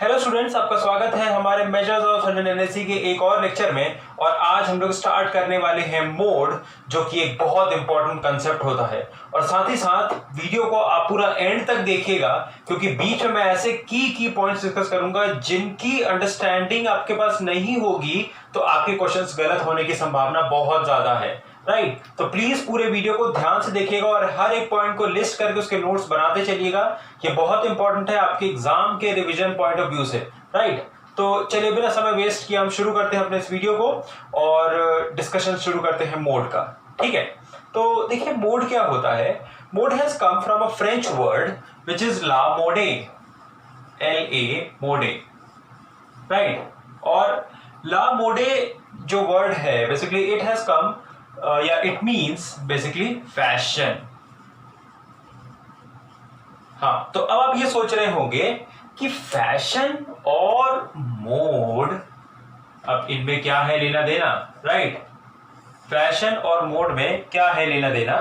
Hello students, आपका स्वागत है हमारे मेजर्स ऑफ सडन एनर्जी के एक और लेक्चर में। और आज हम लोग स्टार्ट करने वाले हैं मोड, जो कि एक बहुत इंपॉर्टेंट कंसेप्ट होता है। और साथ ही साथ वीडियो को आप पूरा एंड तक देखिएगा, क्योंकि बीच में मैं ऐसे की पॉइंट्स डिस्कस करूंगा जिनकी अंडरस्टैंडिंग आपके पास नहीं होगी तो आपके क्वेश्चंस गलत होने की संभावना बहुत ज्यादा है। राइट, तो प्लीज पूरे वीडियो को ध्यान से देखिएगा और हर एक पॉइंट को लिस्ट करके उसके नोट्स बनाते चलिएगा। ये बहुत इंपॉर्टेंट है आपके एग्जाम के रिवीजन पॉइंट ऑफ व्यू से। राइट, तो चलिए बिना समय वेस्ट किए हम शुरू करते हैं अपने इस वीडियो को और डिस्कशन शुरू करते हैं मोड का। ठीक है, तो देखिए मोड क्या होता है। Mode has come from a French word which is la mode, LA mode. Right, और ला मोडे जो वर्ड है बेसिकली इट हैज कम या इट मीन्स बेसिकली फैशन। हाँ, तो अब आप ये सोच रहे होंगे कि फैशन और मोड, अब इनमें क्या है लेना देना। राइट, फैशन और मोड में क्या है लेना देना,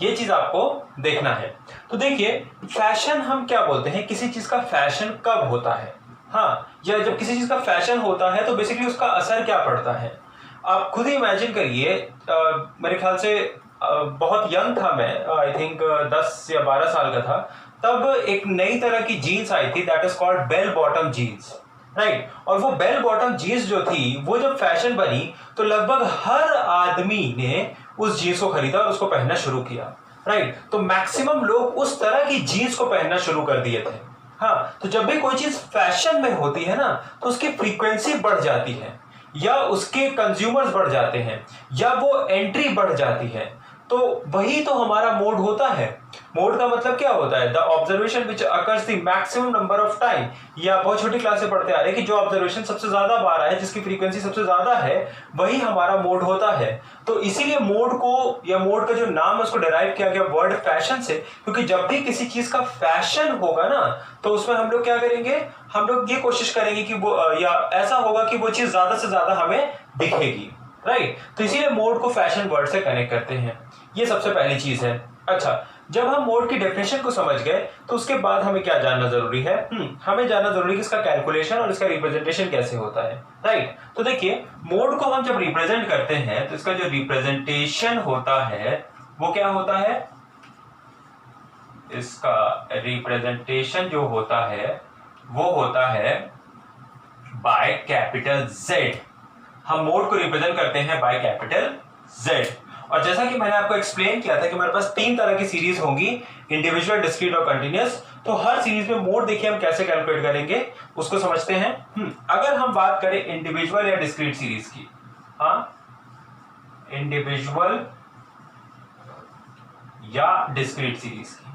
ये चीज आपको देखना है। तो देखिए, फैशन हम क्या बोलते हैं, किसी चीज का फैशन कब होता है। हाँ, या जब किसी चीज का फैशन होता है तो बेसिकली उसका असर क्या पड़ता है। आप खुद ही इमेजिन करिए, मेरे ख्याल से बहुत यंग था मैं, आई थिंक 10 या 12 साल का था, तब एक नई तरह की जीन्स आई थी that is called bell bottom jeans. Right, और वो बेल बॉटम जीन्स जो थी वो जब फैशन बनी तो लगभग हर आदमी ने उस जीन्स को खरीदा और उसको पहनना शुरू किया। राइट, तो मैक्सिमम लोग उस तरह की जीन्स को पहनना शुरू कर दिए थे। हाँ, तो जब भी कोई चीज फैशन में होती है ना तो उसकी फ्रीक्वेंसी बढ़ जाती है, या उसके कंज्यूमर्स बढ़ जाते हैं, या वो एंट्री बढ़ जाती है। तो वही तो हमारा मोड होता है। मोड का मतलब क्या होता है, the observation which occurs the maximum number of time. या बहुत छोटी क्लास से पढ़ते आ रहे हैं कि जो ऑब्जर्वेशन सबसे ज्यादा बार है, जिसकी फ्रीक्वेंसी सबसे ज्यादा है, वही हमारा मोड होता है। तो इसीलिए मोड को, या मोड का जो नाम है उसको डिराइव किया गया वर्ड फैशन से, क्योंकि जब भी किसी चीज का फैशन होगा ना तो उसमें हम लोग क्या करेंगे, हम लोग ये कोशिश करेंगे कि वो, या ऐसा होगा कि वो चीज ज्यादा से ज्यादा हमें दिखेगी। राइट, तो इसीलिए मोड को फैशन वर्ड से कनेक्ट करते हैं। ये सबसे पहली चीज है। अच्छा, जब हम मोड की डेफिनेशन को समझ गए तो उसके बाद हमें क्या जानना जरूरी है, हमें जानना जरूरी है कि इसका कैलकुलेशन और इसका रिप्रेजेंटेशन कैसे होता है। राइट, तो देखिए मोड को हम जब रिप्रेजेंट करते हैं तो इसका जो रिप्रेजेंटेशन होता है वो क्या होता है, इसका रिप्रेजेंटेशन जो होता है वो होता है बाय कैपिटल Z। हम मोड को रिप्रेजेंट करते हैं बाय कैपिटल Z। और जैसा कि मैंने आपको एक्सप्लेन किया था कि हमारे पास 3 तरह की सीरीज होंगी, इंडिविजुअल, डिस्क्रीट और कंटीन्यूअस। तो हर सीरीज में मोड देखिए हम कैसे कैलकुलेट करेंगे उसको समझते हैं। अगर हम बात करें इंडिविजुअल या डिस्क्रीट सीरीज की, हाँ, इंडिविजुअल या डिस्क्रीट सीरीज की,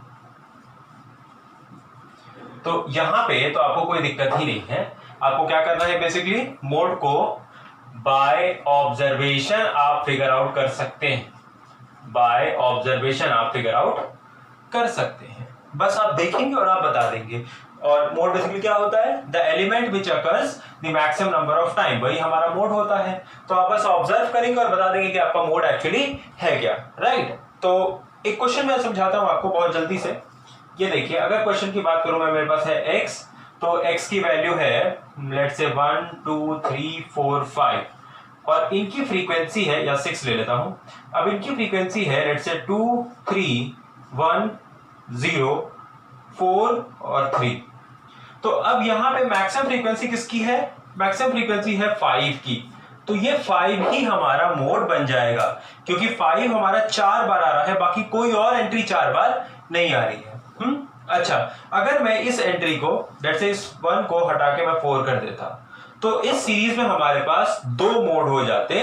तो यहां पे तो आपको कोई दिक्कत ही नहीं है। आपको क्या करना है, बेसिकली मोड को बाय ऑब्जर्वेशन आप फिगर आउट कर सकते हैं। बाय ऑब्जर्वेशन आप फिगर आउट कर सकते हैं, बस आप देखेंगे और आप बता देंगे। और मोड बेसिकली क्या होता है, the element which occurs the maximum number of time, वही हमारा मोड होता है। तो आप बस ऑब्जर्व करेंगे और बता देंगे कि आपका मोड एक्चुअली है क्या। राइट, तो एक क्वेश्चन मैं समझाता हूं आपको बहुत जल्दी से। ये देखिए, अगर क्वेश्चन की बात करूं मैं, मेरे पास है x, तो x की वैल्यू है लेट्स से 1 2 3 4 5 और इनकी फ्रीक्वेंसी है, या 6 ले लेता हूं। अब इनकी फ्रीक्वेंसी है लेट्स से 2 3 1 0 4 और 3। तो अब यहां पे मैक्सिमम फ्रीक्वेंसी किसकी है, मैक्सिमम फ्रीक्वेंसी है 5 की। तो ये 5 ही हमारा मोड बन जाएगा, क्योंकि 5 हमारा 4 बार आ रहा है, बाकी कोई और एंट्री 4 बार नहीं आ रही है। अच्छा, अगर मैं इस एंट्री को जैसे इस 1 को हटा के मैं 4 कर देता तो इस सीरीज में हमारे पास 2 मोड हो जाते,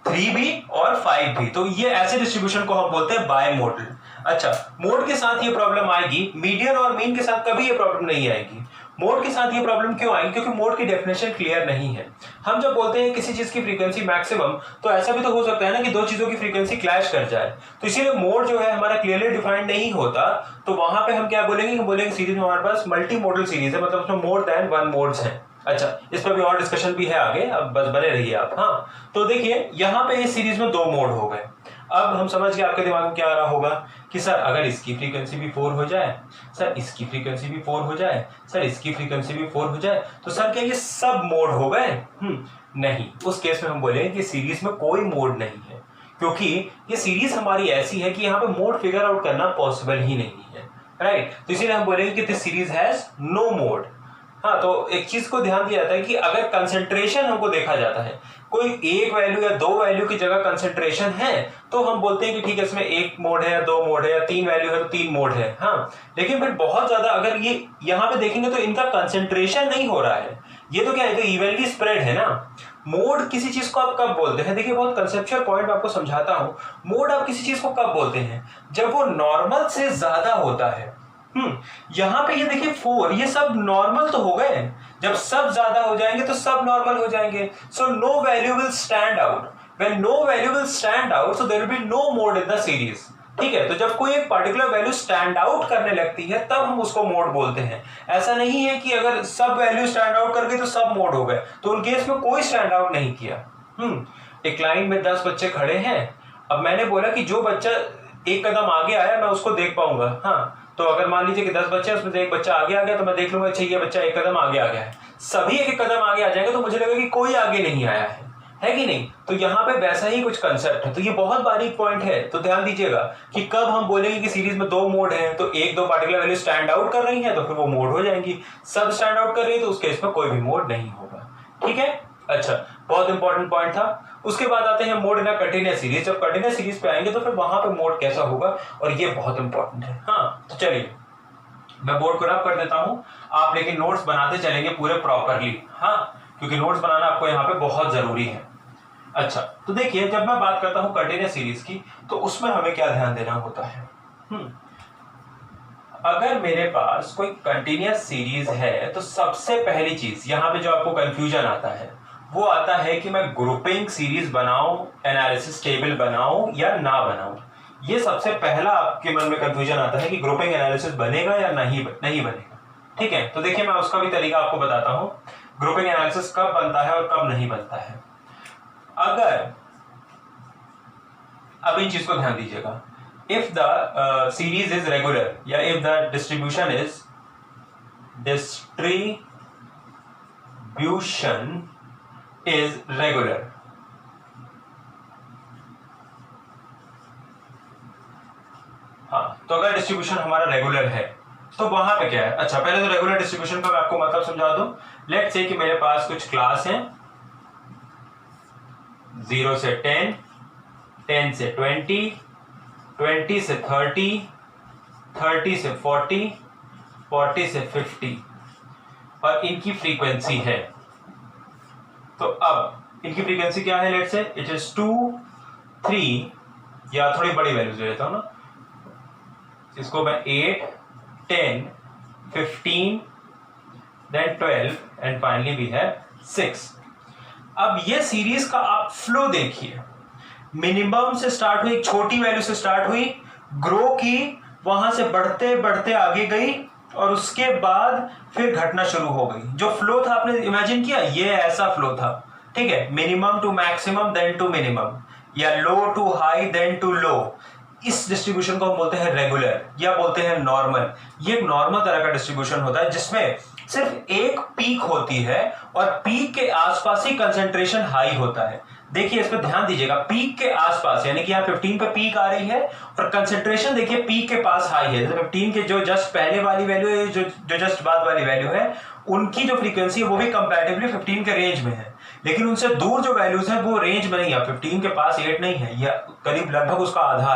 3 भी और 5 भी। तो ये ऐसे डिस्ट्रीब्यूशन को हम बोलते हैं बाय मोडल। अच्छा, मोड के साथ ये प्रॉब्लम आएगी, मीडियन और मीन के साथ कभी ये प्रॉब्लम नहीं आएगी। मोड के साथ ये प्रॉब्लम क्यों आएगी, क्योंकि मोड की डेफिनेशन क्लियर नहीं है। हम जब बोलते हैं किसी चीज की फ्रीक्वेंसी मैक्सिमम, तो ऐसा भी तो हो सकता है ना कि 2 चीजों की फ्रीक्वेंसी क्लैश कर जाए। तो इसीलिए मोड जो है हमारा क्लियरली डिफाइंड नहीं होता। तो वहां पे हम क्या बोलेंगे, हम बोलेंगे सीरीज में हमारे पास मल्टी मोडल सीरीज है, मतलब उसमें मोर देन 1 मोड्स हैं। अच्छा, इस पर भी और डिस्कशन भी है आगे, अब बस बने रहिए आप। हाँ, तो देखिए यहाँ पे इस सीरीज में 2 मोड हो गए। अब हम समझ गए आपके दिमाग में क्या आ रहा होगा कि सर अगर इसकी फ्रीक्वेंसी भी 4 हो जाए, सर इसकी फ्रीक्वेंसी भी 4 हो जाए, सर इसकी फ्रीक्वेंसी भी 4 हो जाए, तो सर क्या ये सब मोड हो गए? नहीं, उस केस में हम बोलेंगे कि सीरीज में कोई मोड नहीं है, क्योंकि ये सीरीज हमारी ऐसी है कि यहाँ पे मोड फिगर आउट करना पॉसिबल ही नहीं है, राइट। तो इसीलिए हम बोलेंगे कि this series has no mode. हाँ, तो एक चीज को ध्यान दिया जाता है कि अगर कंसेंट्रेशन हमको देखा जाता है, कोई एक वैल्यू या दो वैल्यू की जगह कंसेंट्रेशन है, तो हम बोलते हैं कि ठीक है इसमें एक मोड है या दो मोड है या तीन वैल्यू है तो तीन मोड है। हाँ, लेकिन फिर बहुत ज्यादा अगर ये यहाँ पे देखेंगे तो इनका कंसेंट्रेशन नहीं हो रहा है, ये तो क्या है, तो इवनली स्प्रेड है ना। मोड किसी चीज को आप कब बोलते हैं? देखिए बहुत कंसेप्चुअल पॉइंट आपको समझाता हूं। मोड आप किसी चीज को कब बोलते हैं? जब वो नॉर्मल से ज्यादा होता है। यहां पे ये देखिए 4, ये सब नॉर्मल तो हो गए, जब सब ज्यादा हो जाएंगे तो सब नॉर्मल हो जाएंगे। So no value will stand out. When no value will stand out so there will be no mode in the series. ठीक है, तो जब कोई एक पर्टिकुलर वैल्यू स्टैंड आउट करने लगती है तब हम उसको मोड बोलते हैं। ऐसा नहीं है कि अगर सब वैल्यू स्टैंड आउट कर गई तो सब मोड हो गए, तो उन केस में कोई स्टैंड आउट नहीं किया। एक लाइन में 10 बच्चे खड़े हैं, अब मैंने बोला कि जो बच्चा एक कदम आगे आया मैं उसको देख पाऊंगा। हाँ, तो अगर मान लीजिए कि 10 बच्चे हैं, उसमें से एक बच्चा आगे आ गया तो मैं देख लूंगा अच्छा ये बच्चा एक कदम आगे आ गया है। सभी एक कदम आगे आ जाएंगे तो मुझे लगेगा कि कोई आगे नहीं आया है कि नहीं? तो यहाँ पे वैसा ही कुछ कंसेप्ट है। तो ये बहुत बारीक पॉइंट है, तो ध्यान दीजिएगा कि कब हम बोलेंगे कि सीरीज में दो मोड हैं, तो एक दो पार्टिकुलर वैल्यू स्टैंड आउट कर रही है तो फिर वो मोड हो जाएंगी, सब स्टैंड आउट कर रही है तो उस केस में कोई भी मोड नहीं होगा। ठीक है, अच्छा, बहुत इंपॉर्टेंट पॉइंट था। उसके बाद आते हैं mode in a continuous series. जब कंटीन्यूअस सीरीज पे आएंगे तो फिर वहां पे मोड कैसा होगा, और ये बहुत इंपॉर्टेंट है। हाँ, तो चलिए मैं बोर्ड को रब कर देता हूं, आप लेकिन नोट्स बनाते चलेंगे पूरे प्रॉपरली। हाँ, क्योंकि नोट्स बनाना आपको यहाँ पे बहुत जरूरी है। अच्छा, तो देखिए जब मैं बात करता हूं कंटीन्यूअस सीरीज की, तो उसमें हमें क्या ध्यान देना होता है? अगर मेरे पास कोई कंटीन्यूअस सीरीज है तो सबसे पहली चीज यहाँ पे जो आपको कंफ्यूजन आता है वो आता है कि मैं ग्रुपिंग सीरीज बनाऊं, एनालिसिस टेबल बनाऊं या ना बनाऊं। ये सबसे पहला आपके मन में कंफ्यूजन आता है कि ग्रुपिंग एनालिसिस बनेगा या नहीं बनेगा। ठीक है, तो देखिए मैं उसका भी तरीका आपको बताता हूं, ग्रुपिंग एनालिसिस कब बनता है और कब नहीं बनता है। अगर अब इन चीज को ध्यान दीजिएगा, if the series is regular या if the distribution is regular, हाँ, तो अगर डिस्ट्रीब्यूशन हमारा रेगुलर है तो वहां पे क्या है? अच्छा, पहले तो रेगुलर डिस्ट्रीब्यूशन का मैं आपको मतलब समझा दूं। लेट्स से कि मेरे पास कुछ क्लास है 0 से 10, 10 से 20, 20 से 30, 30 से 40, 40 से 50, और इनकी फ्रीक्वेंसी है। तो अब इनकी फ्रीक्वेंसी क्या है? लेट्स से इट इज 2, 3, या थोड़ी बड़ी वैल्यूज ले लेता हूं ना, इसको मैं 8, 10, 15, then 12 and finally we have 6। अब ये सीरीज का आप फ्लो देखिए, मिनिमम से स्टार्ट हुई, एक छोटी वैल्यू से स्टार्ट हुई, ग्रो की, वहां से बढ़ते बढ़ते आगे गई, और उसके बाद फिर घटना शुरू हो गई। जो फ्लो था आपने इमेजिन किया, ये ऐसा फ्लो था। ठीक है, minimum to maximum then to minimum, या low to high then to low. इस डिस्ट्रीब्यूशन को हम बोलते हैं रेगुलर या बोलते हैं नॉर्मल। ये एक नॉर्मल तरह का डिस्ट्रीब्यूशन होता है जिसमें सिर्फ एक पीक होती है और पीक के आसपास ही कंसेंट्रेशन हाई होता है। देखिए इस पर ध्यान दीजिएगा, पीक के आसपास, यानी कि यहाँ 15 पे पीक आ रही है और कंसेंट्रेशन देखिए पीक के पास हाई है। जैसे 15 के जो जस्ट पहले वाली वैल्यू है, जो जस्ट बाद वाली वैल्यू है, उनकी जो फ्रीक्वेंसी है वो भी कंपैरेटिवली 15 के रेंज में है, लेकिन उनसे दूर जो वैल्यूज है वो रेंज में नहीं है। 15 के पास 8 नहीं है, या करीब लगभग उसका आधा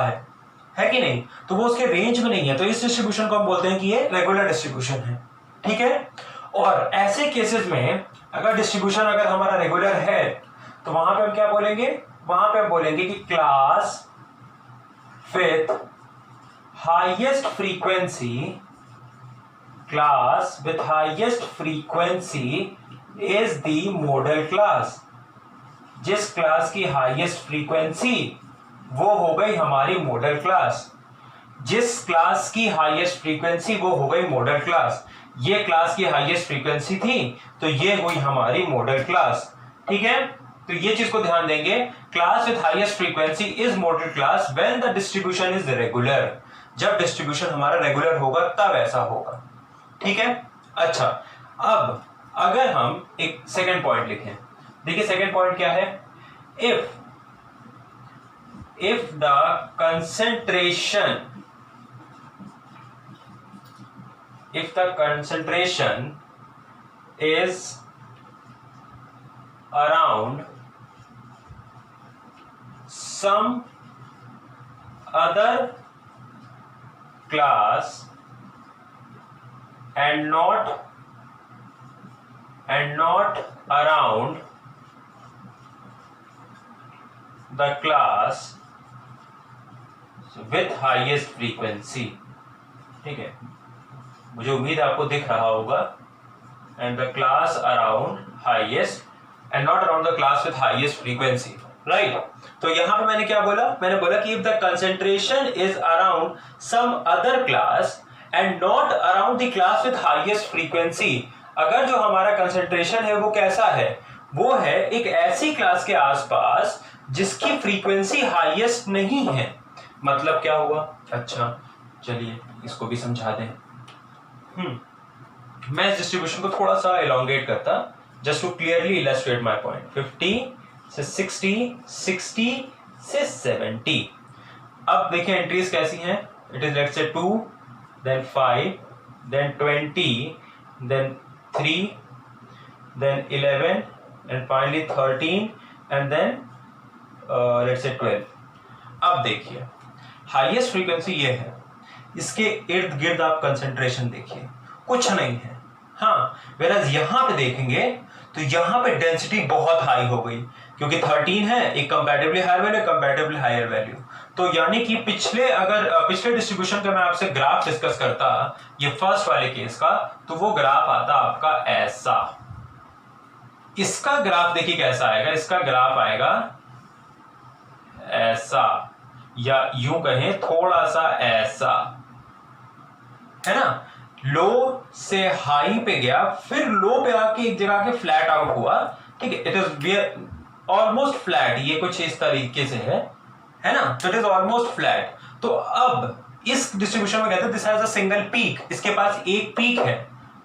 है कि नहीं? तो वो उसके रेंज में नहीं है। तो इस डिस्ट्रीब्यूशन को हम बोलते हैं कि ये रेगुलर डिस्ट्रीब्यूशन है। ठीक है, और ऐसे केसेस में अगर डिस्ट्रीब्यूशन अगर हमारा रेगुलर है तो वहां पे हम क्या बोलेंगे? वहां पे हम बोलेंगे कि class with highest frequency is the modal class. जिस क्लास की हाईएस्ट फ्रीक्वेंसी वो हो गई हमारी मॉडल क्लास। जिस क्लास की हाईएस्ट फ्रीक्वेंसी वो हो गई मॉडल क्लास। ये क्लास की हाईएस्ट फ्रीक्वेंसी थी तो ये हुई हमारी मॉडल क्लास। ठीक है, तो ये चीज को ध्यान देंगे, class with highest frequency is model class when the distribution is regular. जब डिस्ट्रीब्यूशन हमारा रेगुलर होगा तब ऐसा होगा, ठीक है। अच्छा, अब अगर हम एक सेकंड पॉइंट लिखें, देखिए सेकंड पॉइंट क्या है, if the concentration is around some other class and not around the class with highest frequency, ठीक है, मुझे उम्मीद आपको दिख रहा होगा, and the class around highest and not around the class with highest frequency, right? तो यहां पे मैंने क्या बोला, मैंने बोला कि if the concentration is around some other class and not around the class with highest frequency, अगर जो हमारा कंसेंट्रेशन है वो कैसा है, वो है एक ऐसी क्लास के आसपास जिसकी फ्रीक्वेंसी हाईएस्ट नहीं है। मतलब क्या हुआ, अच्छा चलिए इसको भी समझा दें। मैं इस डिस्ट्रीब्यूशन को थोड़ा सा एलोंगेट करता just to clearly illustrate my point. 50 से 60, 60 से 70। अब देखिए एंट्रीज कैसी हैं, it is let's say 2 then 5 then 20 then 3 then 11 and finally 13 and then let's say 12। अब देखिए हाईएस्ट फ्रीक्वेंसी ये है, इसके इर्द गिर्द आप कंसंट्रेशन देखिए, कुछ नहीं है। हाँ, वेराज यहां पे देखेंगे तो यहां पे डेंसिटी बहुत हाई हो गई, क्योंकि 13 है, एक comparatively higher value, comparatively higher value. तो यानी कि पिछले डिस्ट्रीब्यूशन का मैं आपसे ग्राफ डिस्कस करता, ये फर्स्ट वाले केस का, तो वो ग्राफ आता आपका ऐसा। इसका ग्राफ देखिए कैसा आएगा, इसका ग्राफ आएगा ऐसा, या यूं कहें थोड़ा सा ऐसा, है ना। लो से हाई पे गया, फिर लो पे आके एक जगह के फ्लैट आउट हुआ, ठीक है। इट इज ऑलमोस्ट फ्लैट, ये कुछ इस तरीके से है ना, तो इट इज ऑलमोस्ट फ्लैट। तो अब इस डिस्ट्रीब्यूशन में कहते हैं this has a single peak, इसके पास एक पीक है।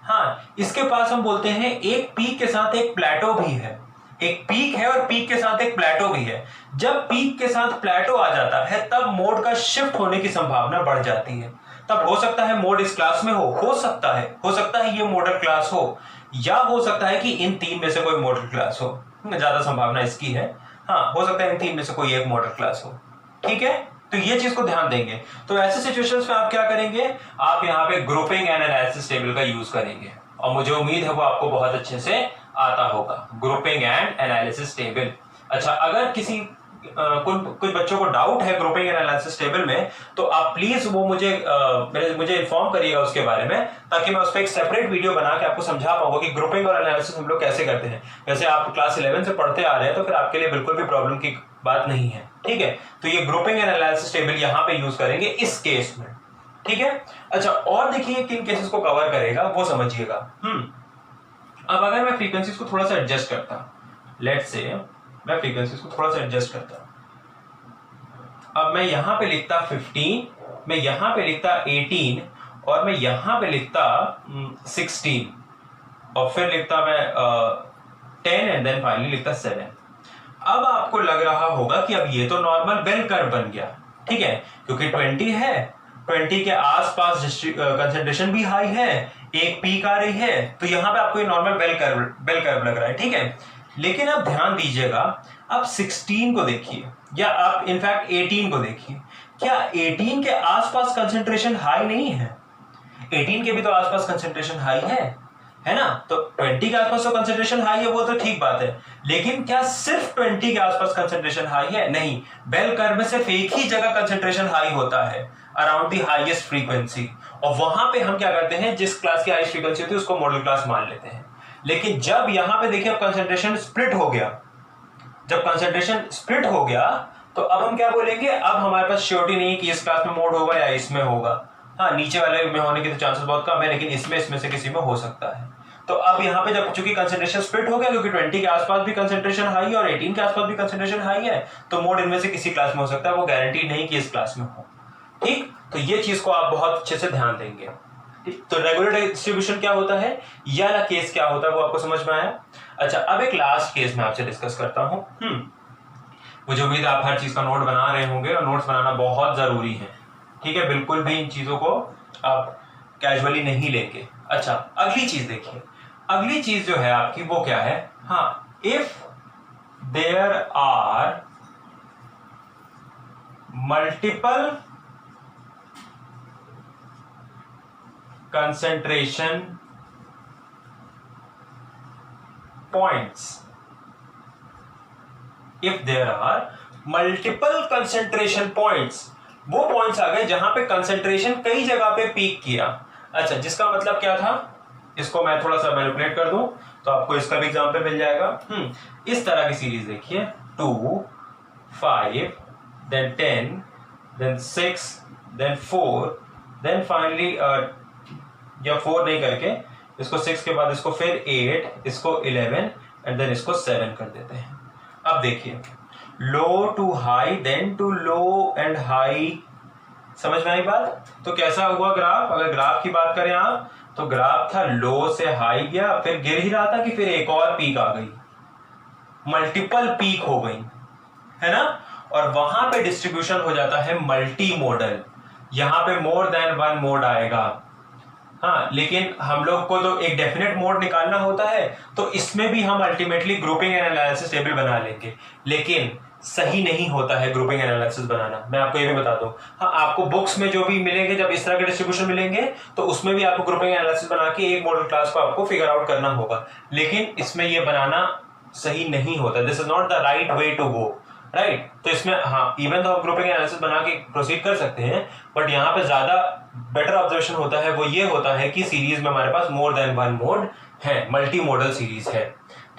हाँ, इसके पास हम बोलते हैं एक पीक के साथ एक प्लेटो भी है, एक पीक है और पीक के साथ एक प्लेटो भी है। जब पीक के साथ प्लेटो आ जाता है तब मोड का शिफ्ट होने की संभावना बढ़ जाती है। तब हो सकता है मोड इस क्लास में हो सकता है ये मॉडल क्लास हो, या हो सकता है कि इन तीन में से कोई मॉडल क्लास हो, ज्यादा संभावना इसकी है। हाँ, हो सकता है इन तीन में से कोई एक मॉडल क्लास हो, ठीक है। तो ये चीज को ध्यान देंगे। तो ऐसे सिचुएशंस में आप क्या करेंगे, आप यहाँ पे ग्रुपिंग एंड एनालिसिस टेबल का यूज करेंगे, और मुझे उम्मीद है वो आपको बहुत अच्छे से आता होगा, ग्रुपिंग एंड एनालिसिस टेबल। अच्छा, अगर किसी कुछ बच्चों को डाउट है ग्रुपिंग एंड एनालिसिस टेबल में, तो आप प्लीज वो मुझे इन्फॉर्म करिएगा उसके बारे में, ताकि मैं उस पर एक सेपरेट वीडियो बना के आपको समझा पाऊंगा कि ग्रुपिंग और एनालिसिस हम लोग कैसे करते हैं। वैसे आप क्लास 11 से पढ़ते आ रहे हैं, तो फिर आपके लिए बिल्कुल भी प्रॉब्लम की बात नहीं है, ठीक है। तो ये ग्रुपिंग एंड एनालिसिस टेबल यहाँ पे यूज करेंगे इस केस में, ठीक है। अच्छा, और देखिए किन केसेस को कवर करेगा वो समझिएगा। अब अगर मैं फ्रीक्वेंसीज को थोड़ा सा एडजस्ट करता, लेट्स से मैं फ्रीक्वेंसीज को थोड़ा सा एडजस्ट करता, अब मैं यहां पे लिखता 15, मैं यहां पे लिखता 18, और मैं यहां पे लिखता 16, और फिर लिखता मैं 10 एंड देन फाइनली लिखता 7। अब आपको लग रहा होगा कि अब ये तो नॉर्मल बेल कर्व बन गया, ठीक है, क्योंकि 20 है, 20 के आसपास कंसंट्रेशन भी हाई है, एक पीक आ रही है, तो यहां पे आपको ये नॉर्मल बेल कर्व लग रहा है, ठीक है। लेकिन अब ध्यान दीजिएगा, अब 16 को देखिए, या आप इनफैक्ट 18 को देखिए, क्या 18 के आसपास कंसंट्रेशन हाई नहीं है? 18 के भी तो आसपास कंसंट्रेशन हाई है ना। तो 20 के आसपास तो कंसंट्रेशन हाई है, वो तो ठीक बात है, लेकिन क्या सिर्फ 20 के आसपास कंसंट्रेशन हाई है? नहीं, बेल कर्व में सिर्फ एक ही जगह कंसंट्रेशन हाई होता है, अराउंड द हाईएस्ट फ्रीक्वेंसी, और वहां पे हम क्या करते हैं, जिस क्लास की हाईएस्ट फ्रीक्वेंसी होती है उसको मॉडल क्लास मान लेते हैं। लेकिन जब यहां पे देखिए कंसंट्रेशन स्प्लिट हो गया, जब कंसंट्रेशन स्प्लिट हो गया, तो अब हम क्या बोलेंगे, अब हमारे पास श्योरिटी नहीं है कि इस क्लास में मोड होगा या इसमें होगा। हाँ, नीचे वाले में होने के तो चांसेस बहुत कम है, लेकिन इसमें से किसी में हो सकता है। तो अब यहाँ पे जब चूंकि कंसंट्रेशन स्प्लिट हो गया, क्योंकि 20 के आसपास भी कंसंट्रेशन हाई है और 18 के आसपास भी कंसंट्रेशन हाई है, तो मोड इनमें से किसी क्लास में हो सकता है, वो गारंटी नहीं कि इस क्लास में हो। ठीक, तो ये चीज को आप बहुत अच्छे से ध्यान देंगे। ठीक, तो रेगुलर डिस्ट्रीब्यूशन क्या होता है, या केस क्या होता है, वो आपको समझ में आया। अच्छा, अब एक लास्ट केस में आपसे डिस्कस करता हूं। मुझे उम्मीद है आप हर चीज का नोट बना रहे होंगे, और नोट्स बनाना बहुत जरूरी है। ठीक है, बिल्कुल भी इन चीजों को आप कैजुअली नहीं लेंगे। अच्छा, अगली चीज देखिए, अगली चीज जो है आपकी वो क्या है, हाँ, if there are multiple concentration points, if there are multiple concentration points, वो पॉइंट्स आ गए जहां पे कंसंट्रेशन कई जगह पे पीक किया। अच्छा, जिसका मतलब क्या था, इसको मैं थोड़ा सा मैनिपुलेट कर दूं तो आपको इसका भी एग्जांपल मिल जाएगा। इस तरह की सीरीज देखिए, 2, 5, then 10, then 6, then 4, then finally या 4 नहीं करके इसको 6 के बाद इसको फिर 8, इसको 11 एंड देन इसको 7 कर देते हैं। अब देखिए, low to high, then to low and high, समझ में आई बात। तो कैसा हुआ ग्राफ, अगर ग्राफ की बात करें आप, तो ग्राफ था लो से हाई गया, फिर गिर ही रहा था कि फिर एक और पीक आ गई, मल्टीपल पीक हो गई, है ना। और वहां पे डिस्ट्रीब्यूशन हो जाता है मल्टी मॉडल, यहां पे मोर देन वन मोड आएगा। हाँ, लेकिन हम लोग को तो एक डेफिनेट मोड निकालना होता है, तो इसमें भी हम ultimately grouping and analysis table बना लेंगे, लेकिन सही नहीं होता है ग्रुपिंग एनालिसिस बनाना। मैं आपको ये भी बता दूं, हाँ, आपको बुक्स में जो भी मिलेंगे, जब इस तरह के डिस्ट्रीब्यूशन मिलेंगे, तो उसमें भी आपको ग्रुपिंग एनालिसिस बना के एक मॉडल क्लास को आपको फिगर आउट करना होगा, लेकिन इसमें ये बनाना सही नहीं होता। This is not the right way to go, right. तो इसमें हाँ, इवन तो हम ग्रुपिंग एनालिसिस बना के प्रोसीड कर सकते हैं, बट यहाँ पे ज्यादा बेटर ऑब्जर्वेशन होता है, वो ये होता है कि सीरीज में हमारे पास मोर देन वन मोड है, मल्टी मॉडल सीरीज है।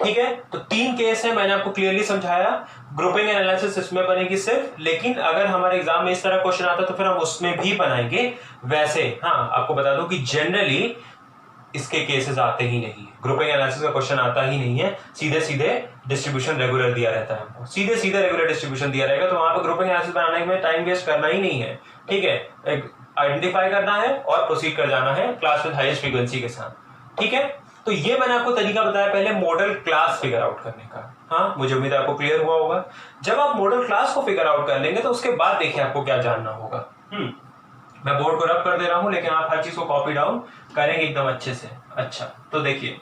ठीक है, तो 3 केस है, मैंने आपको क्लियरली समझाया। ग्रुपिंग एनालिसिस इसमें बनेगी सिर्फ, लेकिन अगर हमारे एग्जाम में इस तरह क्वेश्चन आता तो फिर हम उसमें भी बनाएंगे। वैसे हाँ, आपको बता दूं कि जनरली इसके केसेस आते ही नहीं है, ग्रुपिंग एनालिसिस का क्वेश्चन आता ही नहीं है, सीधे सीधे डिस्ट्रीब्यूशन रेगुलर दिया रहता है, सीधे सीधे रेगुलर डिस्ट्रीब्यूशन दिया रहेगा, तो वहां पर ग्रुपिंग एनालिसिस बनाने में टाइम वेस्ट करना ही नहीं है। ठीक है, एक आइडेंटिफाई करना है और प्रोसीड कर जाना है क्लास विद हाईएस्ट फ्रीक्वेंसी के साथ। ठीक है, तो ये मैंने आपको तरीका बताया पहले मॉडल क्लास फिगर आउट करने का। हाँ, मुझे उम्मीद है आपको क्लियर हुआ होगा। जब आप मॉडल क्लास को फिगर आउट कर लेंगे तो उसके बाद देखिए आपको क्या जानना होगा। मैं बोर्ड को रब कर दे रहा हूं, लेकिन आप हर चीज को कॉपी डाउन करेंगे एकदम अच्छे से। अच्छा, तो देखिए,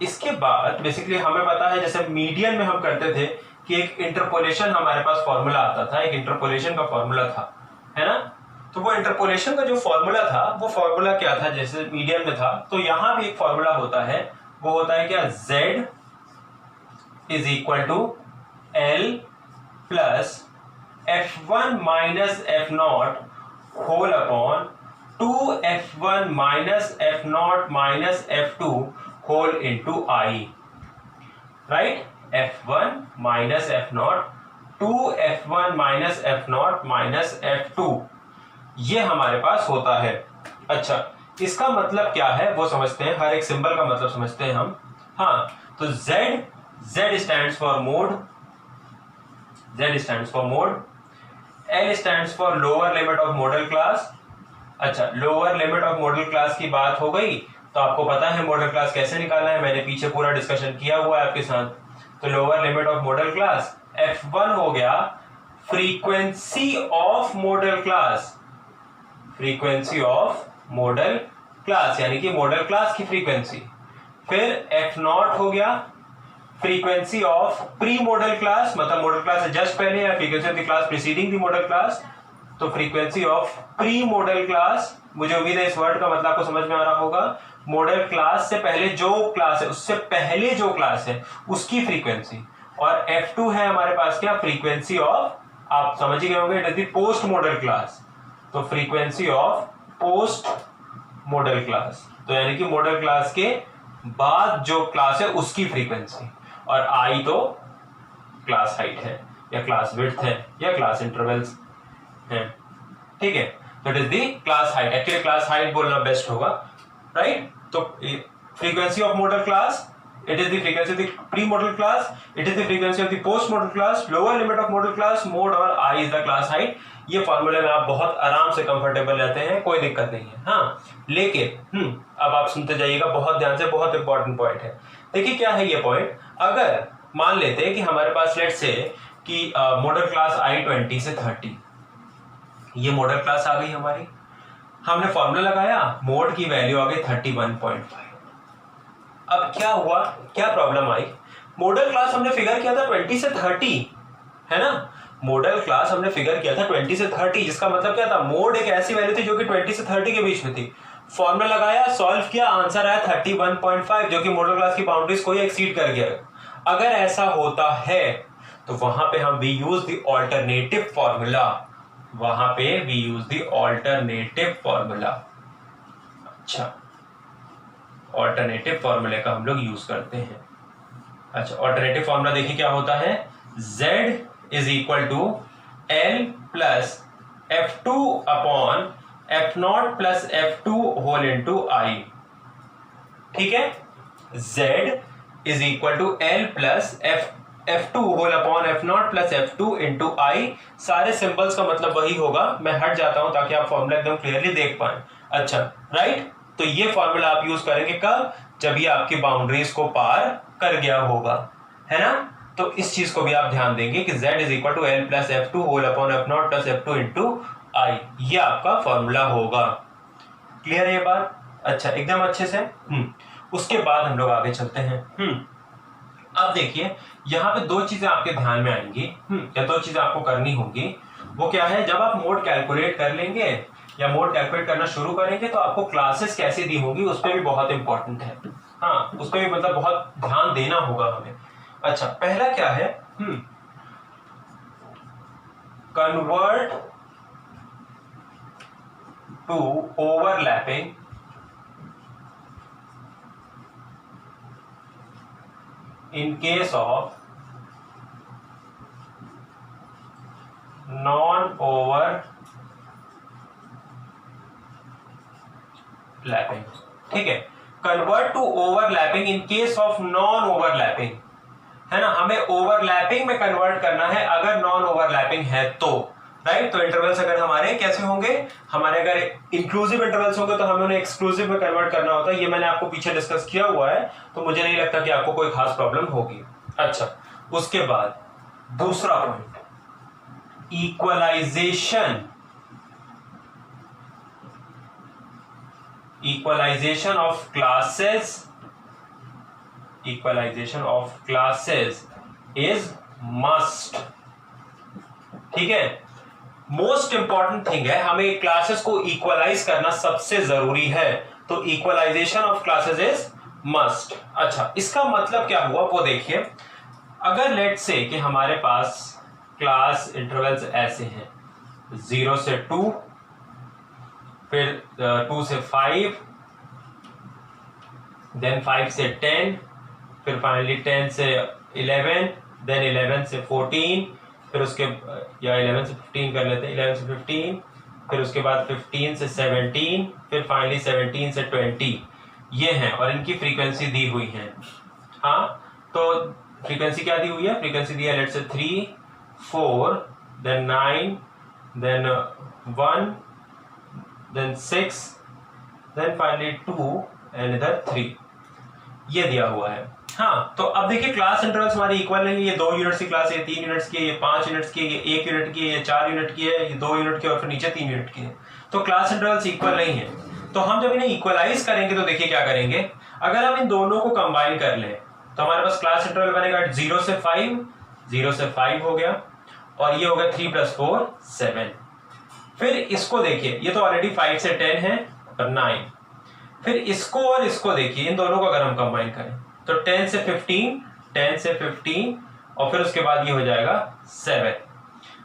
इसके बाद बेसिकली हमें पता है, जैसे मीडियन में हम करते थे कि एक इंटरपोलेशन हमारे पास फॉर्मूला आता था, एक इंटरपोलेशन का फॉर्मूला था, है ना। तो वो इंटरपोलेशन का जो फॉर्मूला था, वो फॉर्मूला क्या था, जैसे मीडियन में था, तो यहां भी एक फॉर्मूला होता है, वो होता है क्या, Z is equal to L plus F1 minus F0 whole upon 2F1 minus F0 minus F2 whole into I, right. F1 minus F0, 2F1 minus F0 minus F2, ये हमारे पास होता है। अच्छा, इसका मतलब क्या है वो समझते हैं, हर एक सिंबल का मतलब समझते हैं हम। हाँ, तो Z stands for mode, Z stands for mode, L stands for lower limit of modal class. अच्छा, lower limit of modal class की बात हो गई, तो आपको पता है मॉडल क्लास कैसे निकालना है, मैंने पीछे पूरा डिस्कशन किया हुआ है आपके साथ। तो lower limit of modal class, F1 हो गया frequency of modal class, frequency of modal class यानी कि मॉडल क्लास की फ्रीक्वेंसी। फिर F0 हो गया frequency of pre modal class, मतलब मॉडल क्लास से जस्ट पहले, या frequency of the class preceding the modal class, तो frequency of pre modal class. मुझे उम्मीद है इस वर्ड का मतलब आपको समझ में आ रहा होगा। मॉडल क्लास से पहले जो क्लास है, उससे पहले जो क्लास है उसकी फ्रीक्वेंसी। और F2 है हमारे पास क्या, फ्रीक्वेंसी ऑफ, आप समझ ही गए होंगे, it is the post modal class, तो frequency of post modal class, तो यानी कि मॉडल क्लास के बाद जो क्लास है उसकी फ्रीक्वेंसी। और I तो क्लास हाइट है, या क्लास विड्थ है, या क्लास इंटरवल्स है। ठीक है, तो it is the class height, actually class height बोलना बेस्ट होगा, राइट। तो frequency of model class, it is the frequency of the pre-modal class, it is the frequency of the post-modal class, lower limit of modal class, mode और I is the class height। ये फॉर्मूले में आप बहुत आराम से comfortable रहते हैं, कोई दिक्कत नहीं है। हाँ, लेकिन अब आप सुनते जाइएगा बहुत ध्यान से, बहुत इंपॉर्टेंट पॉइंट है। देखिए क्या है ये पॉइंट, अगर मान लेते हैं कि हमारे पास लेट्स से कि मॉडल क्लास I20 से 30, ये मॉडल क्लास आ गई हमारी, हमने फॉर्मूला लगाया, मोड की वैल्यू आ गई 31.5। अब क्या हुआ, क्या प्रॉब्लम आई, मॉडल क्लास हमने फिगर किया था 20 से 30, है ना। मॉडल क्लास हमने फिगर किया था 20 से 30, जिसका मतलब क्या था, मोड एक ऐसी वैल्यू थी जो कि 20 से 30 के बीच में थी। फॉर्मूला लगाया, सॉल्व किया, आंसर आया 31.5, जो कि मॉडल क्लास की बाउंड्रीज को ही एक्सीड कर गया। अगर ऐसा होता है तो वहां पे हम we use the alternative formula, वहां पे we use the alternative formula. अच्छा, ऑल्टरनेटिव फॉर्मूले का हम लोग यूज करते हैं। अच्छा, ऑल्टरनेटिव फॉर्मूला देखिए क्या होता है, Z is equal to L plus F2 upon F0 plus F2 whole into I। ठीक है, Z is equal to L plus F2 whole upon F0 plus F2 into I। सारे सिंबल्स का मतलब वही होगा, मैं हट जाता हूं ताकि आप फॉर्मूला एकदम क्लियरली देख पाए। अच्छा, राइट। तो ये फॉर्मूला आप यूज करेंगे कब, जब ये आपकी बाउंड्रीज को पार कर गया होगा, है ना। तो इस चीज को भी आप ध्यान देंगे कि Z is equal to L plus F2 whole upon F0 plus F2 into I, ये आपका फॉर्मूला होगा। क्लियर है ये बात? अच्छा, एकदम अच्छे से। उसके बाद हम लोग आगे चलते हैं। अब देखिए यहाँ पे दो चीजें आपके ध्यान में आएंगी, या दो चीजें आपको करनी होगी। वो क्या है, जब आप मोड कैलकुलेट कर लेंगे या मोड कैलकुलेट करना शुरू करेंगे तो आपको क्लासेस कैसे दी होंगी उस पर भी बहुत इंपॉर्टेंट है। हाँ, उस पर भी मतलब बहुत ध्यान देना होगा हमें। अच्छा, पहला क्या है, convert to overlapping in case of non overlapping. ठीक है, convert to overlapping in case of non overlapping, है ना। हमें ओवरलैपिंग में कन्वर्ट करना है अगर नॉन ओवरलैपिंग है तो, राइट। तो इंटरवल्स अगर हमारे कैसे होंगे, हमारे अगर इंक्लूसिव इंटरवल्स होंगे तो हमें उन्हें एक्सक्लूसिव में कन्वर्ट करना होता है। ये मैंने आपको पीछे डिस्कस किया हुआ है, तो मुझे नहीं लगता कि आपको कोई खास प्रॉब्लम होगी। अच्छा, उसके बाद दूसरा point, equalization, equalization of classes, equalization of classes is must। ठीक है, मोस्ट इंपॉर्टेंट थिंग है, हमें क्लासेस को इक्वलाइज करना सबसे जरूरी है। तो equalization of classes is must. अच्छा, इसका मतलब क्या हुआ वो देखिए, अगर लेट से कि हमारे पास क्लास इंटरवल्स ऐसे हैं 0 से 2, फिर 2 से 5, देन 5 से 10, फिर फाइनली 10 से 11, देन 11 से 14, फिर उसके या 11 से 15 कर लेते हैं, 11 से 15, फिर उसके बाद 15 से 17, फिर फाइनली 17 से 20, ये हैं और इनकी फ्रीक्वेंसी दी हुई है। हाँ, तो फ्रीक्वेंसी क्या दी हुई है, फ्रीक्वेंसी दी है लेट से 3, 4, then 9, then 1, then 6, then finally 2 and इधर 3, ये दिया हुआ है। हाँ, तो अब देखिए क्लास इंटरवल्स हमारी इक्वल नहीं है। ये 2 यूनिट्स की क्लास है, ये 3 यूनिट्स की है, ये 5 यूनिट्स की है, ये 1 यूनिट की है, ये 4 यूनिट की है, ये 2 यूनिट की और फिर नीचे 3 यूनिट की है। तो क्लास इंटरवल्स इक्वल नहीं है। तो हम जब इन्हें इक्वलाइज करेंगे तो देखिए क्या करेंगे, अगर हम इन दोनों को कंबाइन कर लें तो हमारे पास क्लास इंटरवल बनेगा 0 से 5, 0 से 5 हो गया, और ये हो गया 3 + 4 7। फिर इसको देखिए, ये तो ऑलरेडी 5 से 10 है और 9, फिर इसको और इसको देखिए, इन दोनों को अगर हम कंबाइन करें तो 10 से 15, 10 से 15 और फिर उसके बाद ये हो जाएगा 7।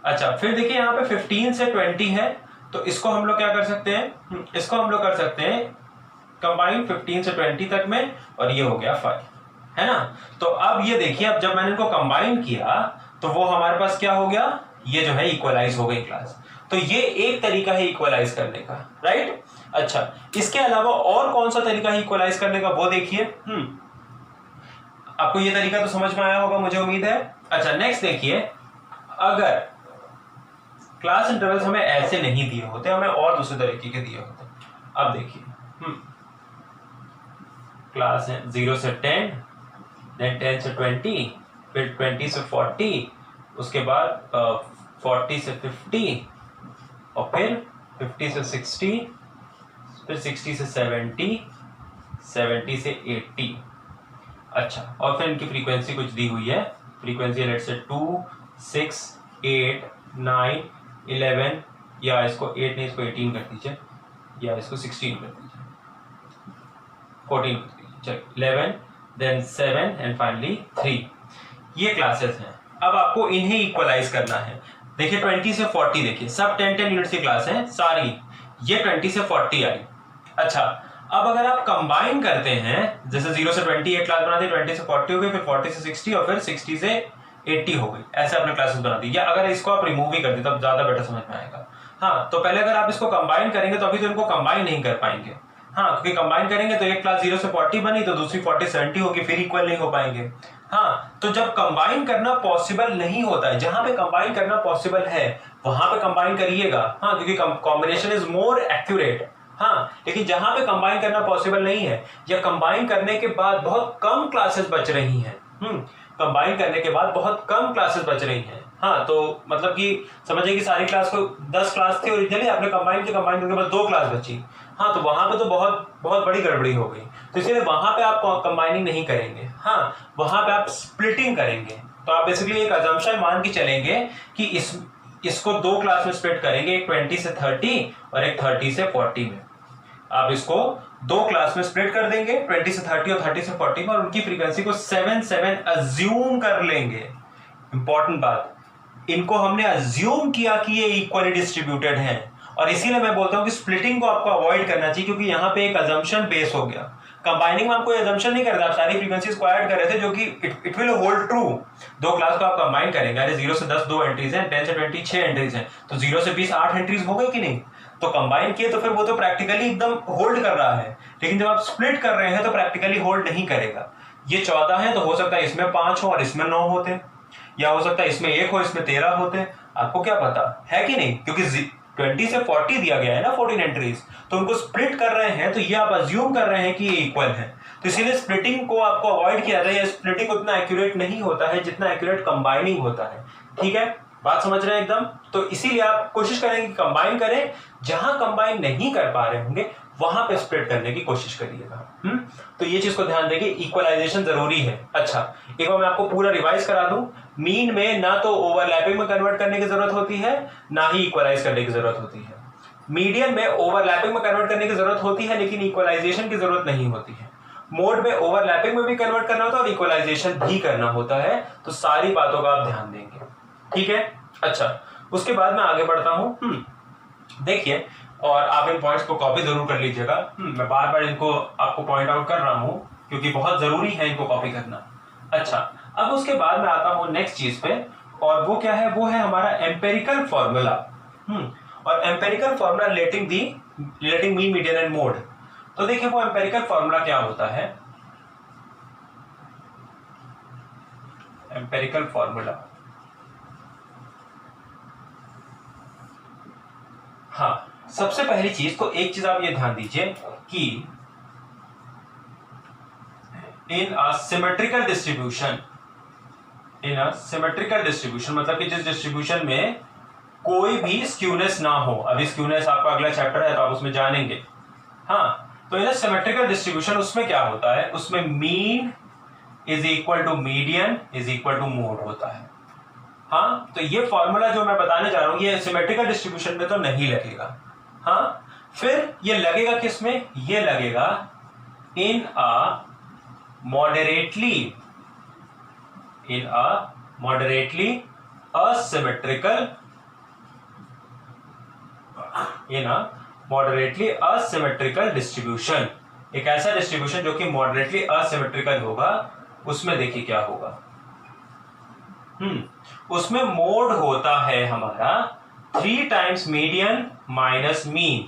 अच्छा, फिर देखिए यहाँ पे 15 से 20 है, तो इसको हम लोग क्या कर सकते हैं, इसको हम लोग कर सकते हैं कंबाइन 15 से 20 तक में, और ये हो गया 5, है ना। तो अब ये देखिए, अब जब मैंने इनको कंबाइन किया तो वो हमारे पास क्या हो गया, ये जो है इक्वलाइज हो गई क्लास। तो ये एक तरीका है इक्वलाइज करने का, राइट। अच्छा, इसके अलावा और कौन सा तरीका है इक्वलाइज करने का वो देखिए। आपको ये तरीका तो समझ में आया होगा मुझे उम्मीद है। अच्छा, नेक्स्ट देखिए, अगर क्लास इंटरवल्स हमें ऐसे नहीं दिए होते, हमें और दूसरे तरीके के दिए होते। अब देखिए, क्लास है 0 से 10, देन 10 से 20, फिर 20 से 40, उसके बाद 40 से 50, और फिर 50 से 60, फिर 60 से 70, 70 से 80। अच्छा, और फिर इनकी फ्रीक्वेंसी कुछ दी हुई है, फ्रीक्वेंसी लेट से 2, 6, 8, 9, 11, या इसको 8 नहीं, इसको 18 कर दीजिए, या इसको 16 कर दीजिए, 14 कर दीजिए, चलिए 11, देन 7 एंड फाइनली 3। ये क्लासेस हैं। अब आपको इन्हें इक्वलाइज करना है। देखिए 20 से 40, देखिए सब 10 यूनिट्स की क्लास है सारी, ये 20 से 40 आई। अच्छा, अब अगर आप कंबाइन करते हैं, जैसे 0 से 20 एक क्लास बना दी, 20 से 40 हो गई, फिर 40 से 60, और फिर 60 से 80 हो गई, ऐसे आपने क्लासेस बना दी। या अगर इसको आप रिमूव ही कर दे तब ज्यादा बेटर समझ में आएगा। हाँ, तो पहले अगर आप इसको कंबाइन करेंगे तो अभी तो इनको कंबाइन नहीं कर पाएंगे। हाँ, क्योंकि कंबाइन करेंगे तो एक क्लास 0 से 40 बनी, तो दूसरी 40 से 70 होगी, फिर इक्वल नहीं हो पाएंगे। हाँ, तो जब कंबाइन करना पॉसिबल नहीं होता है, जहां पे कंबाइन करना पॉसिबल है वहां पे कंबाइन करिएगा। हाँ, क्योंकि कॉम्बिनेशन इज मोर एक्यूरेट। हाँ, लेकिन जहां पे कंबाइन करना पॉसिबल नहीं है, या कंबाइन करने के बाद बहुत कम क्लासेस बच रही हैं, कंबाइन करने के बाद बहुत कम क्लासेस बच रही हैं। हाँ, तो मतलब कि समझिए कि सारी क्लास को 10 क्लास थी ओरिजिनली, आपने कंबाइन करके बस 2 क्लास बची। हाँ, तो वहां पे तो बहुत बहुत बड़ी गड़बड़ी हो गई, तो इसलिए वहां पे आप कंबाइनिंग नहीं करेंगे। हाँ, वहां पे आप स्प्लिटिंग करेंगे। तो आप बेसिकली एक अजम्पशन मान के चलेंगे कि इसको 2 क्लास में स्प्लिट करेंगे, एक 20 से 30 और एक 30 से 40 में। आप इसको 2 क्लास में स्प्लिट कर देंगे, 20 से 30 और 30 से 40 में, और उनकी फ्रीक्वेंसी को 7 अज्यूम कर लेंगे। इंपॉर्टेंट बात, इनको हमने अज्यूम किया कि ये इक्वली डिस्ट्रीब्यूटेड हैं, और इसीलिए मैं बोलता हूं कि स्प्लिटिंग को आपको अवॉइड करना चाहिए, क्योंकि यहां पे एक अजम्पशन बेस हो गया। कंबाइनिंग में आप कोई अजम्पशन नहीं कर रहे, आप सारी फ्रीक्वेंसीज को ऐड कर रहे थे, जो कि it will hold true. 2 class को आप कंबाइन करेंगे, अरे 0 से 10 2 एंट्रीज हैं, 10 से 20 6 एंट्रीज हैं, तो 0 से 20 8 एंट्रीज हो गई कि नहीं। तो कंबाइन किए तो फिर वो तो प्रैक्टिकली एकदम होल्ड कर रहा है, लेकिन जब आप स्प्लिट कर रहे हैं तो प्रैक्टिकली होल्ड नहीं करेगा। ये 14 है तो हो सकता है इसमें 5 हो और इसमें 9 होते, या हो सकता है इसमें 1 हो इसमें 13 होते, आपको क्या पता है कि नहीं, क्योंकि 20 से 40 दिया गया है ना 14 एंट्रीज, तो उनको स्प्लिट कर रहे हैं, तो ये आप अज्यूम कर रहे हैं कि ये इक्वल है। तो इसीलिए स्प्लिटिंग को आपको अवॉइड किया जाए। स्प्लिटिंग उतना एक्यूरेट नहीं होता है जितना एक्यूरेट कंबाइनिंग होता है। ठीक है, बात समझ रहे हैं एकदम। तो इसीलिए आप कोशिश करें कि कंबाइन करें, जहां कंबाइन नहीं कर पा रहे होंगे वहां पे स्प्लिट करने की कोशिश करिएगा। तो ये चीज को ध्यान देंगे, इक्वलाइजेशन जरूरी है। अच्छा, एक बार मैं आपको पूरा रिवाइज करा दूं, मीन में ना तो ओवरलैपिंग में कन्वर्ट करने की जरूरत होती है, ना ही इक्वलाइज करने की जरूरत होती है। मीडियन में ओवरलैपिंग में कन्वर्ट करने की जरूरत होती है, लेकिन इक्वलाइजेशन की जरूरत नहीं होती है। मोड में ओवरलैपिंग में भी कन्वर्ट करना होता है और इक्वलाइजेशन भी करना होता है। तो सारी बातों का आप ध्यान देंगे, ठीक है। अच्छा, उसके बाद मैं आगे बढ़ता हूं। देखिए, और आप इन पॉइंट्स को कॉपी जरूर कर लीजिएगा। मैं बार बार इनको आपको पॉइंट आउट कर रहा हूं क्योंकि बहुत जरूरी है इनको कॉपी करना। अच्छा, अब उसके बाद मैं आता हूं नेक्स्ट चीज पे, और वो क्या है, वो है हमारा एम्पेरिकल फॉर्मूला। और empirical formula relating mean, median and mode. तो देखिए, वो एम्पेरिकल फॉर्मूला क्या होता है। एम्पेरिकल फॉर्मूला, हाँ, सबसे पहली चीज तो एक चीज आप ये ध्यान दीजिए कि इन अ सिमेट्रिकल डिस्ट्रीब्यूशन, मतलब कि जिस डिस्ट्रीब्यूशन में कोई भी स्क्यूनेस ना हो। अभी स्क्यूनेस आपका अगला चैप्टर है तो आप उसमें जानेंगे। हाँ, तो इन सिमेट्रिकल डिस्ट्रीब्यूशन उसमें क्या होता है, उसमें mean is equal to median is equal to mode होता है। हाँ, तो ये फॉर्मूला जो मैं बताने जा रहा हूं, ये सिमेट्रिकल डिस्ट्रीब्यूशन में तो नहीं लगेगा। हाँ, फिर ये लगेगा किस में, ये लगेगा इन अ मॉडरेटली असिमेट्रिकल डिस्ट्रीब्यूशन। एक ऐसा डिस्ट्रीब्यूशन जो कि मॉडरेटली असिमेट्रिकल होगा, उसमें देखिए क्या होगा। उसमें मोड होता है हमारा 3 times median minus mean,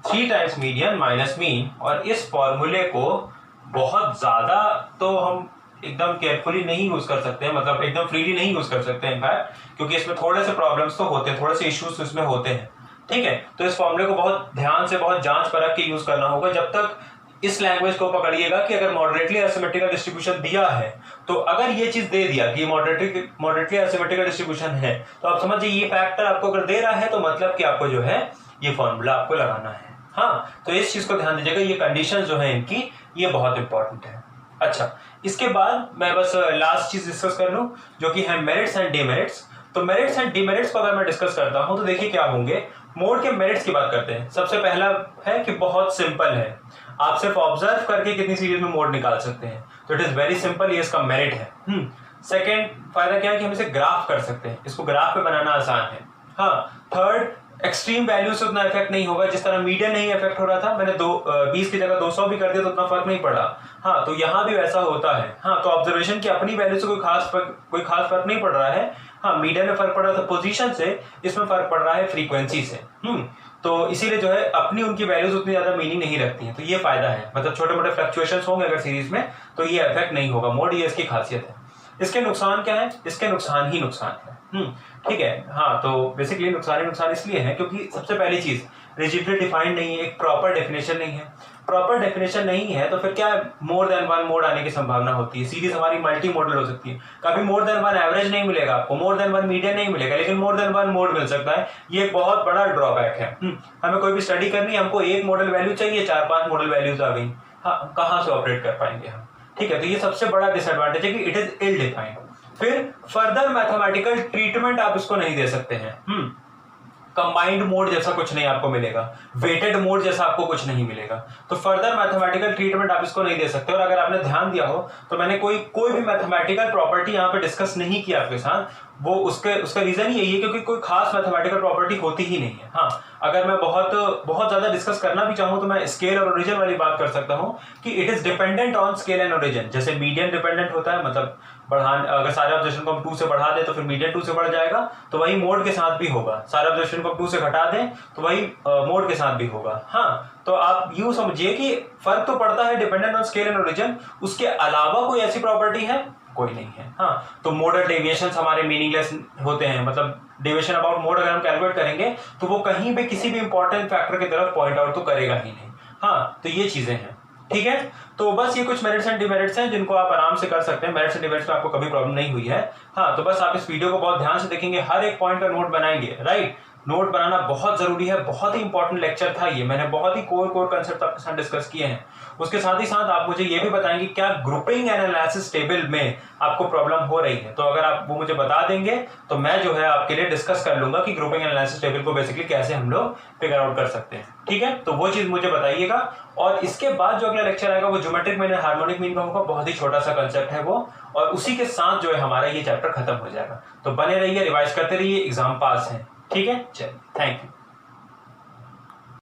3 times median minus mean. और इस फॉर्मूले को बहुत ज्यादा तो हम एकदम केयरफुली नहीं यूज कर सकते हैं, मतलब एकदम फ्रीली नहीं यूज कर सकते हैं इनफैक्ट, क्योंकि इसमें थोड़े से प्रॉब्लम्स तो होते हैं, थोड़े से इश्यूज इसमें होते हैं, ठीक है। तो इस फॉर्मूले को बहुत ध्यान से, बहुत जांच परख के यूज करना होगा। जब तक इस लैंग्वेज को पकड़िएगा कि अगर मॉडरेटली एसिमेट्रिकल डिस्ट्रीब्यूशन दिया है, तो अगर ये चीज दे दिया कि मॉडरेटली एसिमेट्रिकल डिस्ट्रीब्यूशन है, तो आप समझिए ये फैक्टर आपको अगर दे रहा है तो मतलब कि आपको जो है ये फॉर्मूला आपको लगाना है। हाँ, तो इस चीज को ध्यान दीजिएगा, ये कंडीशन जो है इनकी, ये बहुत इंपॉर्टेंट है। अच्छा, इसके बाद मैं बस लास्ट चीज डिस्कस कर लूं, जो कि है मेरिट्स एंड डिमेरिट्स। तो मेरिट्स एंड डिमेरिट्स को अगर मैं डिस्कस करता हूं तो देखिए क्या होंगे। मोड के मेरिट्स की बात करते हैं। सबसे पहला है कि बहुत सिंपल है, आप सिर्फ ऑब्जर्व करके कितनी सीरीज में मोड निकाल सकते हैं, तो इट इज वेरी सिंपल, ये इसका मेरिट है। सेकेंड फायदा क्या है कि हम इसे ग्राफ कर सकते हैं, इसको ग्राफ पे बनाना आसान है। हाँ, थर्ड, एक्सट्रीम वैल्यू से उतना इफेक्ट नहीं होगा, जिस तरह मीडियन नहीं इफेक्ट हो रहा था, मैंने 20 की जगह 200 भी कर दिया तो उतना फर्क नहीं पड़ा। हाँ, तो यहाँ भी वैसा होता है। हाँ, तो ऑब्जर्वेशन की अपनी वैल्यू से कोई खास फर्क नहीं पड़ रहा है। हाँ, मीडियन में फर्क पड़ रहा था पोजीशन से, इसमें फर्क पड़ रहा है फ्रीक्वेंसी से। तो इसीलिए जो है अपनी उनकी वैल्यूज उतनी ज्यादा मीनिंग नहीं रखती हैं, तो ये फायदा है। मतलब छोटे मोटे फ्लक्चुएशंस होंगे अगर सीरीज में तो ये इफेक्ट नहीं होगा मोड, ये इसकी खासियत है। इसके नुकसान क्या है? इसके नुकसान ही नुकसान है। ठीक है। हाँ, तो बेसिकली नुकसान ही नुकसान इसलिए है क्योंकि सबसे पहली चीज रिजिडली डिफाइंड नहीं है, एक प्रॉपर डेफिनेशन नहीं है। प्रॉपर डेफिनेशन नहीं है तो फिर क्या मोर देन वन मोड आने की संभावना होती है। सीरीज हमारी मल्टी मॉडल हो सकती है, कभी मोर देन वन एवरेज नहीं मिलेगा आपको, मोर देन वन मीडियन नहीं मिलेगा, लेकिन मोर देन वन मोड मिल सकता है। ये एक बहुत बड़ा ड्रॉबैक है। हमें कोई भी स्टडी करनी है, हमको एक मॉडल वैल्यू चाहिए, 4-5 मॉडल वैल्यूज आ गई, हाँ कहाँ से ऑपरेट कर पाएंगे हम? ठीक है, तो ये सबसे बड़ा डिसएडवांटेज है कि इट इज इल डिफाइंड। फिर फर्दर मैथमेटिकल ट्रीटमेंट आप इसको नहीं दे सकते हैं। कंबाइंड मोड जैसा कुछ नहीं आपको मिलेगा, वेटेड मोड जैसा आपको कुछ नहीं मिलेगा, तो फर्दर मैथमेटिकल ट्रीटमेंट आप इसको नहीं दे सकते। और अगर आपने ध्यान दिया हो तो मैंने कोई भी मैथमेटिकल प्रॉपर्टी यहाँ पे डिस्कस नहीं किया आपके साथ, वो उसका रीजन यही है क्योंकि कोई खास मैथमेटिकल प्रॉपर्टी होती ही नहीं है। हाँ, अगर मैं बहुत ज्यादा डिस्कस करना भी चाहूँ तो मैं स्केल और ओरिजिन वाली बात कर सकता हूँ कि it is dependent on scale and origin. जैसे मीडियन डिपेंडेंट होता है, मतलब अगर सारे ऑब्जर्वेशन को हम 2 से बढ़ा दें तो फिर मीडियन 2 से बढ़ जाएगा, तो वही मोड के साथ भी होगा। सारे ऑब्जर्वेशन को 2 से घटा दें तो वही मोड के साथ भी होगा। हाँ, तो आप यूं समझिए कि फर्क तो पड़ता है dependent on scale and origin, उसके अलावा कोई ऐसी प्रॉपर्टी है? कोई नहीं है। हाँ, तो मोडल डेविएशन हमारे मीनिंगलेस होते हैं, मतलब डेविएशन अबाउट मोड अगर हम कैलकुलेट करेंगे तो वो कहीं भी किसी भी इंपॉर्टेंट फैक्टर की तरफ पॉइंट आउट तो करेगा ही नहीं। हाँ, तो ये चीजें हैं। ठीक है, तो बस ये कुछ मेरिट्स एंड डिमेरिट्स हैं जिनको आप आराम से कर सकते हैं। मेरिट्स एंड डिमेरिट्स में आपको कभी प्रॉब्लम नहीं हुई है। हाँ, तो बस आप इस वीडियो को बहुत ध्यान से देखेंगे, हर एक पॉइंट का नोट बनाएंगे। राइट, नोट बनाना बहुत जरूरी है, बहुत ही इंपॉर्टेंट लेक्चर था ये। मैंने बहुत ही कोर कंसेप्ट आपके साथ डिस्कस किए हैं। उसके साथ ही साथ आप मुझे ये भी बताएंगे क्या ग्रुपिंग एनालिसिस टेबल में आपको प्रॉब्लम हो रही है, तो अगर आप वो मुझे बता देंगे तो मैं जो है आपके लिए डिस्कस कर लूंगा कि ग्रुपिंग एनालिसिस टेबल को बेसिकली कैसे हम लोग फिगर आउट कर सकते हैं। ठीक है, तो वो चीज मुझे बताइएगा। और इसके बाद जो अगला लेक्चर आएगा वो ज्योमेट्रिक मीन हार्मोनिक मीन का होगा, बहुत ही छोटा सा कंसेप्ट है वो, और उसी के साथ जो है हमारा ये चैप्टर खत्म हो जाएगा। तो बने रहिए, रिवाइज करते रहिए, एग्जाम पास है। ठीक है, चलिए, थैंक यू।